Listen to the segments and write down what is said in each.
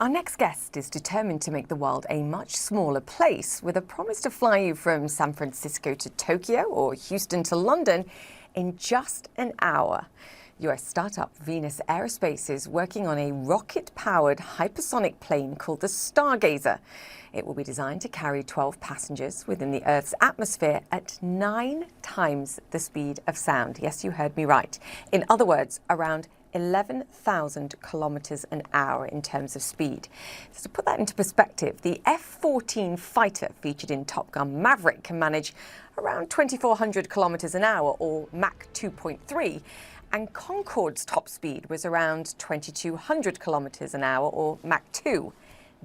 Our next guest is determined to make the world a much smaller place with a promise to fly you from San Francisco to Tokyo or Houston to London in just an hour. US startup Venus Aerospace is working on a rocket-powered hypersonic plane called the Stargazer. It will be designed to carry 12 passengers within the Earth's atmosphere at 9 times the speed of sound. Yes, you heard me right. In other words, around 11,000 kilometers an hour in terms of speed. So to put that into perspective, the F-14 fighter featured in Top Gun Maverick can manage around 2,400 kilometers an hour, or Mach 2.3, and Concorde's top speed was around 2,200 kilometers an hour, or Mach 2.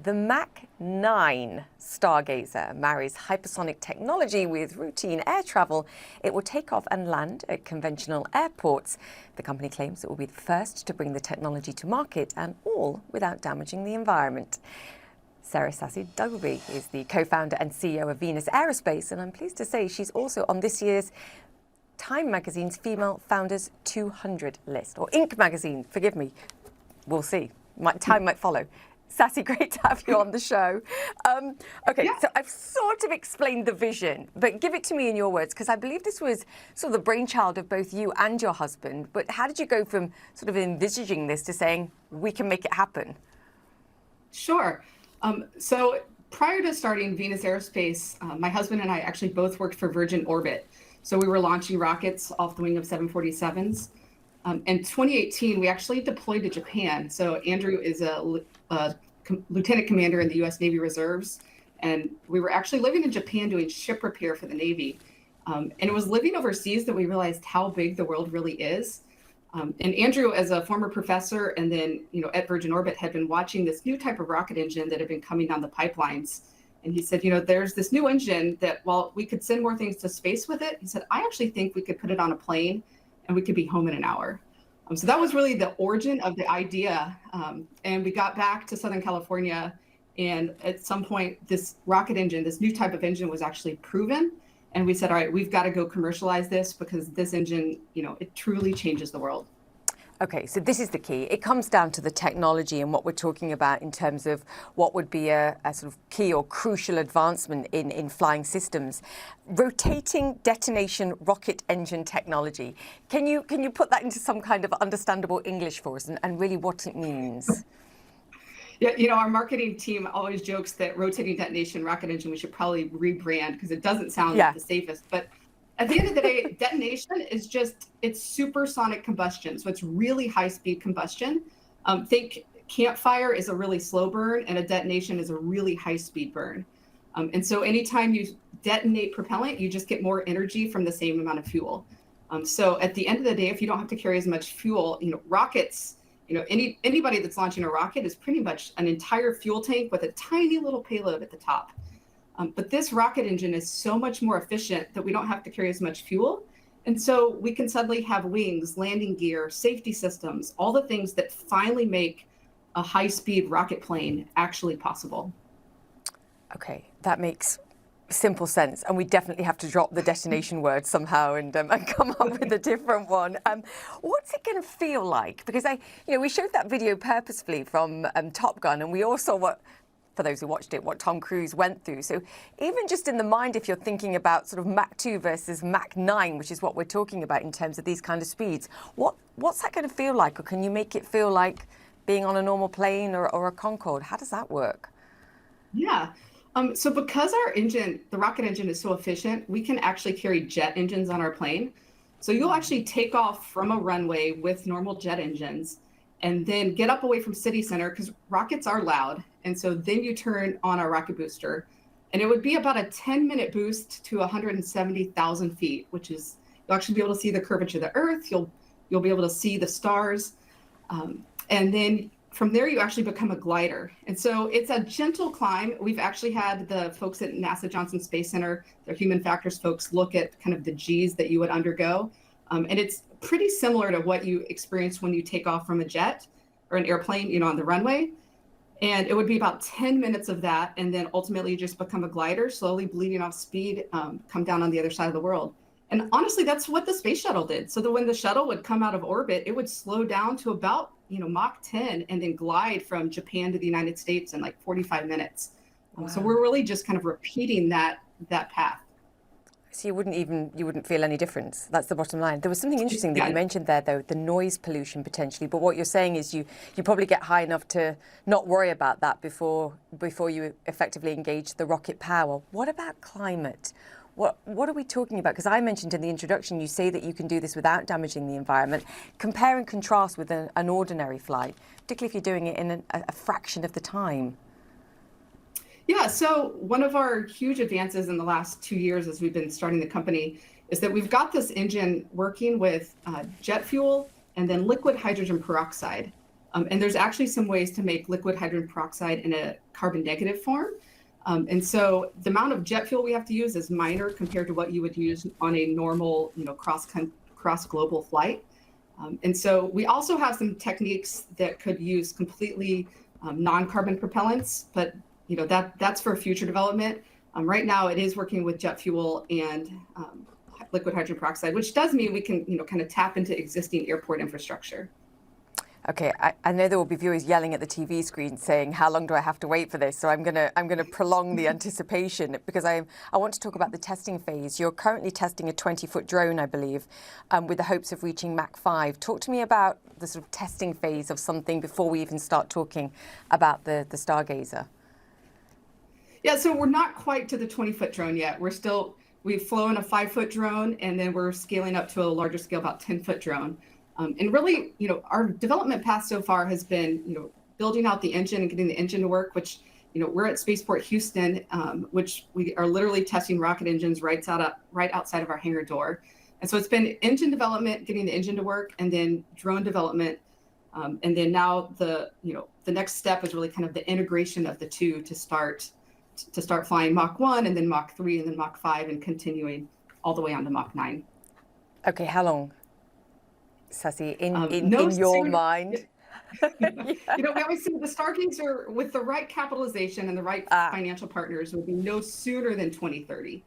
The Mach 9 Stargazer marries hypersonic technology with routine air travel. It will take off and land at conventional airports. The company claims it will be the first to bring the technology to market, and all without damaging the environment. Sassie Duggleby is the co-founder and CEO of Venus Aerospace, and I'm pleased to say she's also on this year's Time magazine's Female Founders 200 list, or Inc. magazine, forgive me. We'll see. Time might follow. Sassie, great to have you on the show. So I've sort of explained the vision, but give it to me in your words, because I believe this was sort of the brainchild of both you and your husband. But how did you go from sort of envisaging this to saying, we can make it happen? Sure. So prior to starting Venus Aerospace, my husband and I actually both worked for Virgin Orbit. So we were launching rockets off the wing of 747s. In 2018, we actually deployed to Japan. So Andrew is a lieutenant commander in the U.S. Navy Reserves, and we were actually living in Japan doing ship repair for the Navy. And it was living overseas that we realized how big the world really is. And Andrew, as a former professor and then at Virgin Orbit, had been watching this new type of rocket engine that had been coming down the pipelines. And he said, there's this new engine that while we could send more things to space with it, he said, I actually think we could put it on a plane and we could be home in an hour. So that was really the origin of the idea. And we got back to Southern California, and at some point, this rocket engine, this new type of engine, was actually proven. And we said, all right, we've got to go commercialize this, because this engine, it truly changes the world. Okay, so this is the key. It comes down to the technology and what we're talking about in terms of what would be a sort of key or crucial advancement in flying systems. Rotating detonation rocket engine technology. Can you put that into some kind of understandable English for us and really what it means? Yeah, our marketing team always jokes that rotating detonation rocket engine, we should probably rebrand, because it doesn't sound the safest. But at the end of the day, detonation is it's supersonic combustion. So it's really high speed combustion. Think campfire is a really slow burn, and a detonation is a really high speed burn. And so anytime you detonate propellant, you just get more energy from the same amount of fuel. So at the end of the day, if you don't have to carry as much fuel, rockets, anybody that's launching a rocket is pretty much an entire fuel tank with a tiny little payload at the top. But this rocket engine is so much more efficient that we don't have to carry as much fuel. And so we can suddenly have wings, landing gear, safety systems, all the things that finally make a high-speed rocket plane actually possible. Okay, that makes simple sense. And we definitely have to drop the detonation word somehow and come up with a different one. What's it going to feel like? Because we showed that video purposefully from Top Gun, and we all saw for those who watched it, what Tom Cruise went through. So even just in the mind, if you're thinking about sort of Mach 2 versus Mach 9, which is what we're talking about in terms of these kind of speeds, what's that going to feel like? Or can you make it feel like being on a normal plane or a Concorde? How does that work? Yeah. So because our engine, the rocket engine, is so efficient, we can actually carry jet engines on our plane. So you'll actually take off from a runway with normal jet engines and then get up away from city center, because rockets are loud. And so then you turn on our rocket booster, and it would be about a 10-minute boost to 170,000 feet, which is, you'll actually be able to see the curvature of the Earth. You'll be able to see the stars. And then from there, you actually become a glider. And so it's a gentle climb. We've actually had the folks at NASA Johnson Space Center, their human factors folks, look at kind of the Gs that you would undergo. And it's pretty similar to what you experience when you take off from a jet or an airplane, on the runway. And it would be about 10 minutes of that. And then ultimately you just become a glider, slowly bleeding off speed, come down on the other side of the world. And honestly, that's what the space shuttle did. So that when the shuttle would come out of orbit, it would slow down to about Mach 10 and then glide from Japan to the United States in like 45 minutes. So Wow. we're really just kind of repeating that path. So you wouldn't feel any difference. That's the bottom line. There was something interesting that you Yeah, mentioned there, though, the noise pollution potentially. But what you're saying is you probably get high enough to not worry about that before you effectively engage the rocket power. What about climate? What are we talking about? Because I mentioned in the introduction, you say that you can do this without damaging the environment. Compare and contrast with an ordinary flight, particularly if you're doing it in a fraction of the time. Yeah, so one of our huge advances in the last 2 years as we've been starting the company is that we've got this engine working with jet fuel and then liquid hydrogen peroxide. And there's actually some ways to make liquid hydrogen peroxide in a carbon negative form. And so the amount of jet fuel we have to use is minor compared to what you would use on a normal, cross global flight. And so we also have some techniques that could use completely non-carbon propellants, but that's for future development. Right now, it is working with jet fuel and liquid hydrogen peroxide, which does mean we can, kind of tap into existing airport infrastructure. Okay, I know there will be viewers yelling at the TV screen saying, "How long do I have to wait for this?" So I'm gonna prolong the anticipation because I want to talk about the testing phase. You're currently testing a 20-foot drone, I believe, with the hopes of reaching Mach 5. Talk to me about the sort of testing phase of something before we even start talking about the Stargazer. Yeah, so we're not quite to the 20-foot drone yet. We've flown a 5-foot drone, and then we're scaling up to a larger scale, about 10-foot drone. And really, our development path so far has been, building out the engine and getting the engine to work, which, we're at Spaceport Houston, which we are literally testing rocket engines right outside of our hangar door. And so it's been engine development, getting the engine to work, and then drone development. And then now the next step is really kind of the integration of the two to start flying Mach 1 and then Mach 3 and then Mach 5 and continuing all the way on to Mach 9. Okay, how long, Sassie, in No your sooner, mind? we always say the Stargazer with the right capitalization and the right financial partners would be no sooner than 2030.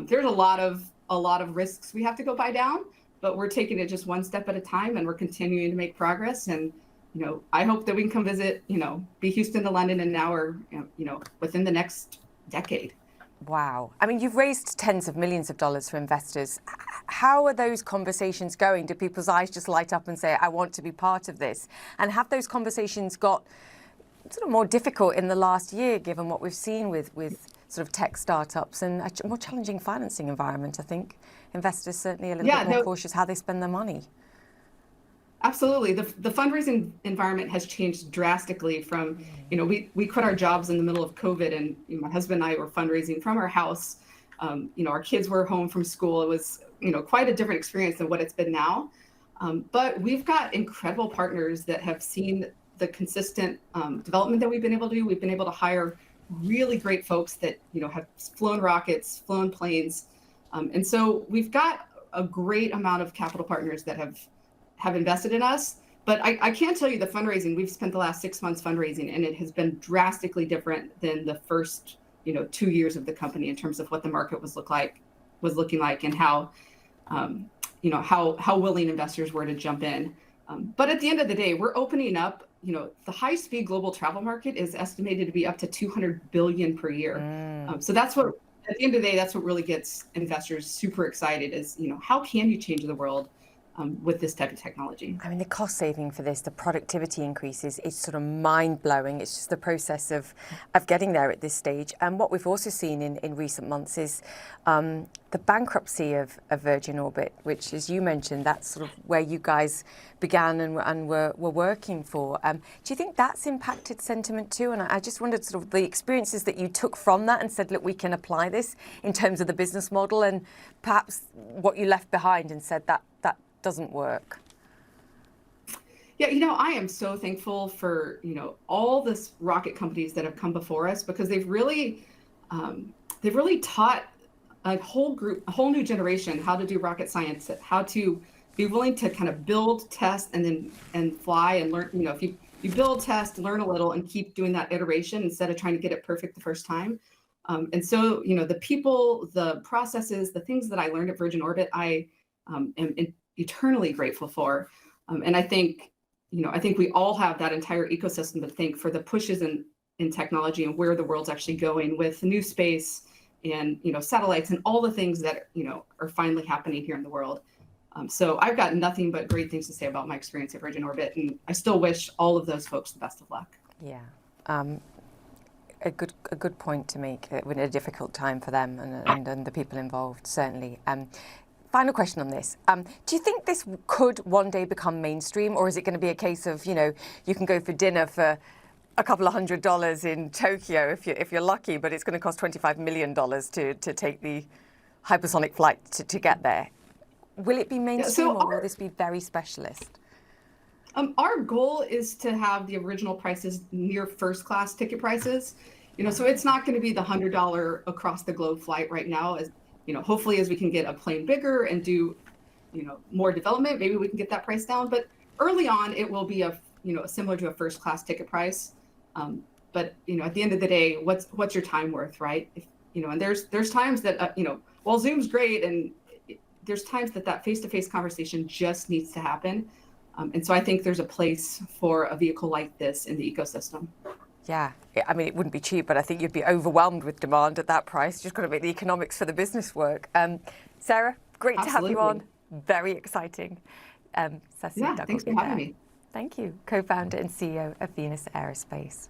There's a lot of risks we have to go by down, but we're taking it just one step at a time, and we're continuing to make progress. And I hope that we can come visit, be Houston to London in an hour, within the next decade. Wow. I mean, you've raised tens of millions of dollars for investors. How are those conversations going? Do people's eyes just light up and say, I want to be part of this? And have those conversations got sort of more difficult in the last year, given what we've seen with sort of tech startups and a more challenging financing environment? I think investors certainly a little bit more cautious how they spend their money. Absolutely. The fundraising environment has changed drastically from, we quit our jobs in the middle of COVID, and my husband and I were fundraising from our house. Our kids were home from school. It was, quite a different experience than what it's been now. But we've got incredible partners that have seen the consistent development that we've been able to do. We've been able to hire really great folks that, have flown rockets, flown planes. And so we've got a great amount of capital partners that have invested in us. But I can tell you the fundraising, we've spent the last 6 months fundraising, and it has been drastically different than the first, 2 years of the company in terms of what the market was looking like and how, how willing investors were to jump in. But at the end of the day, we're opening up, the high-speed global travel market is estimated to be up to 200 billion per year. So that's what, at the end of the day, that's what really gets investors super excited is, how can you change the world with this type of technology? I mean, the cost saving for this, the productivity increases, it's sort of mind blowing. It's just the process of getting there at this stage. And what we've also seen in recent months is the bankruptcy of Virgin Orbit, which, as you mentioned, that's sort of where you guys began and were working for. Do you think that's impacted sentiment too? And I just wondered sort of the experiences that you took from that and said, look, we can apply this in terms of the business model, and perhaps what you left behind and said that doesn't work. Yeah, I am so thankful for, all the rocket companies that have come before us, because they've really taught a whole new generation how to do rocket science, how to be willing to kind of build, test, and fly and learn. If you build, test, learn a little, and keep doing that iteration instead of trying to get it perfect the first time. And so, the people, the processes, the things that I learned at Virgin Orbit, I am eternally grateful for. And I think, I think we all have that entire ecosystem to thank for the pushes in technology and where the world's actually going with new space and, satellites and all the things that, are finally happening here in the world. So I've got nothing but great things to say about my experience at Virgin Orbit, and I still wish all of those folks the best of luck. Yeah. A good point to make in a difficult time for them and the people involved, certainly. Final question on this. Do you think this could one day become mainstream, or is it going to be a case of, you can go for dinner for a couple of $100 in Tokyo if you're lucky, but it's going to cost $25 million to take the hypersonic flight to get there? Will it be mainstream, or will this be very specialist? Our goal is to have the original prices near first class ticket prices. So it's not going to be the $100 across the globe flight right now. As hopefully as we can get a plane bigger and do more development, maybe we can get that price down. But early on, it will be similar to a first class ticket price. But at the end of the day, what's your time worth, right? And there's times that while Zoom's great, and there's times that face-to-face conversation just needs to happen. And so I think there's a place for a vehicle like this in the ecosystem. Yeah, I mean, it wouldn't be cheap, but I think you'd be overwhelmed with demand at that price. You've just got to make the economics for the business work. Sarah, great Absolutely. to have you on. Very exciting. Sassie, yeah, thanks for having me. Thank you. Co-founder and CEO of Venus Aerospace.